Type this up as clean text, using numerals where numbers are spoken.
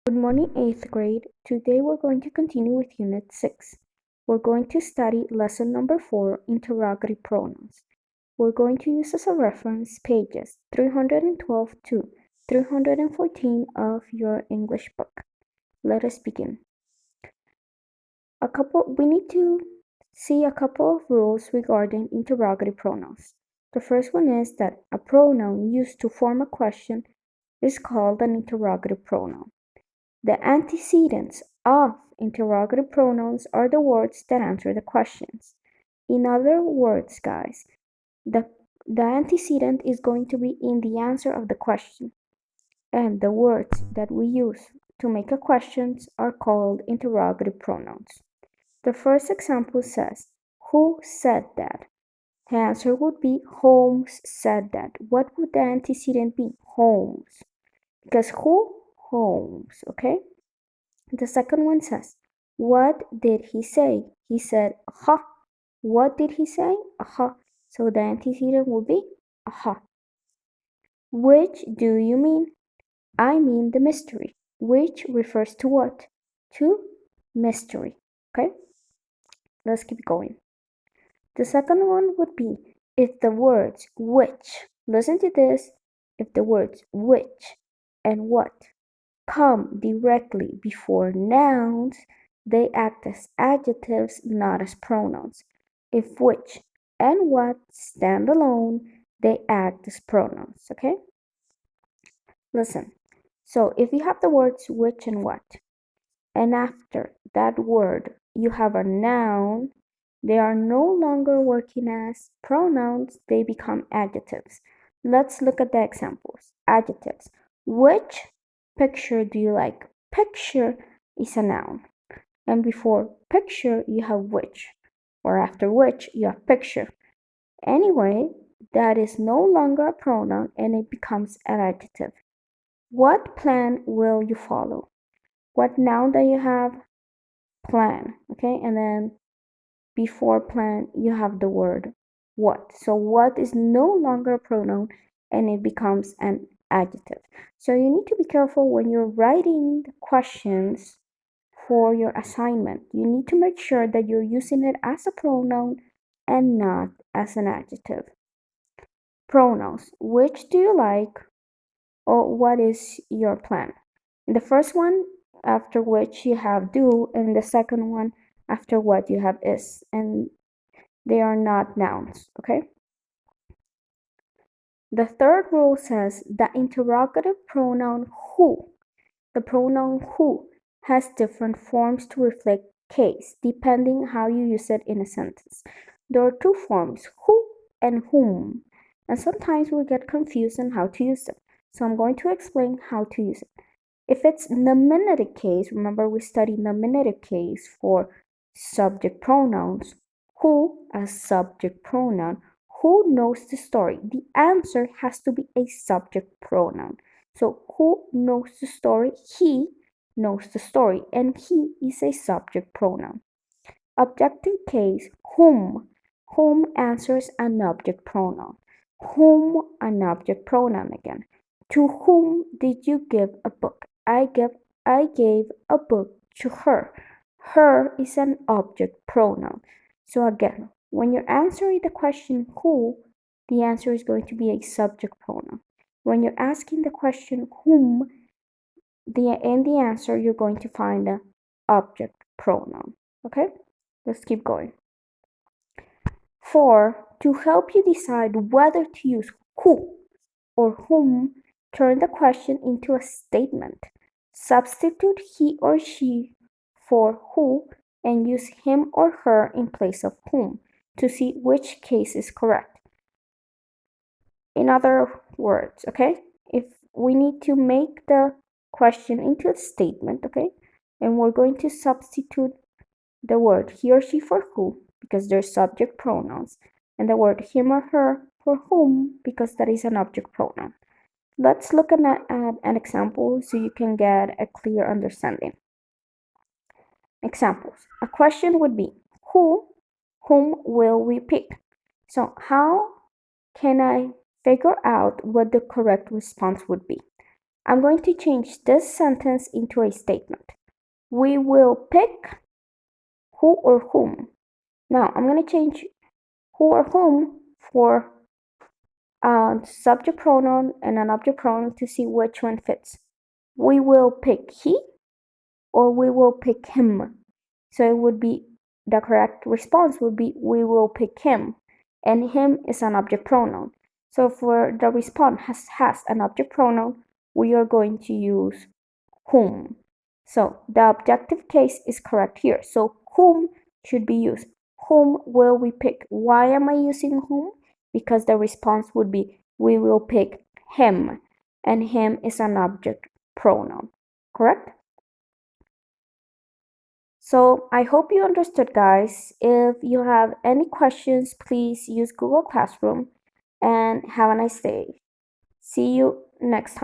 Good morning, 8th grade. Today we're going to continue with Unit 6. We're going to study lesson number 4, Interrogative Pronouns. We're going to use as a reference pages 312 to 314 of your English book. Let us begin. We need to see a couple of rules regarding interrogative pronouns. The first one is that a pronoun used to form a question is called an interrogative pronoun. The antecedents of interrogative pronouns are the words that answer the questions. In other words, guys, the antecedent is going to be in the answer of the question, and the words that we use to make a question are called interrogative pronouns. The first example says, "Who said that?" The answer would be Holmes said that. What would the antecedent be? Holmes. Because who? Holmes, okay? The second one says, "What did he say?" He said, "Aha." What did he say? Aha. So the antecedent will be aha. Which do you mean? I mean the mystery. Which refers to what? To mystery. Okay? Let's keep going. The second one would be if the words which, listen to this, if the words which and what come directly before nouns, they act as adjectives, not as pronouns. If which and what stand alone, they act as pronouns, okay? Listen. So if you have the words which and what, and after that word you have a noun, they are no longer working as pronouns, they become adjectives. Let's look at the examples. Adjectives. Which picture do you like? Picture is a noun. And before picture, you have which. Or after which, you have picture. Anyway, that is no longer a pronoun and it becomes an adjective. What plan will you follow? What noun do you have? Plan. Okay, and then before plan, you have the word what. So what is no longer a pronoun and it becomes an adjective. So you need to be careful when you're writing the questions for your assignment. You need to make sure that you're using it as a pronoun and not as an adjective. Pronouns. Which do you like? Or what is your plan? In the first one, after which you have do, and the second one, after what you have is. And they are not nouns, okay? The third rule says the interrogative pronoun who. The pronoun who has different forms to reflect case, depending how you use it in a sentence. There are two forms, who and whom, and sometimes we get confused on how to use them. So I'm going to explain how to use it. If it's nominative case, remember we studied nominative case for subject pronouns, who as subject pronoun, who knows the story? The answer has to be a subject pronoun. So who knows the story? He knows the story, and he is a subject pronoun. Objective case, whom. Whom answers an object pronoun. Whom, an object pronoun again. To whom did you give a book? I gave a book to her. Her is an object pronoun. So again, when you're answering the question who, the answer is going to be a subject pronoun. When you're asking the question whom, in the answer you're going to find an object pronoun. Okay? Let's keep going. 4. To help you decide whether to use who or whom, turn the question into a statement. Substitute he or she for who and use him or her in place of whom to see which case is correct. In other words, okay, if we need to make the question into a statement, okay, and we're going to substitute the word he or she for who because they're subject pronouns, and the word him or her for whom because that is an object pronoun. Let's look at an example so you can get a clear understanding. Examples. A question would be, whom will we pick? So how can I figure out what the correct response would be? I'm going to change this sentence into a statement. We will pick who or whom. Now I'm going to change who or whom for a subject pronoun and an object pronoun to see which one fits. We will pick he or we will pick him. So it would be, the correct response would be we will pick him, and him is an object pronoun. So for the response has an object pronoun, we are going to use whom. So the objective case is correct here. So whom should be used. Whom will we pick? Why am I using whom? Because the response would be we will pick him, and him is an object pronoun, correct? So I hope you understood, guys. If you have any questions, please use Google Classroom, and have a nice day. See you next time.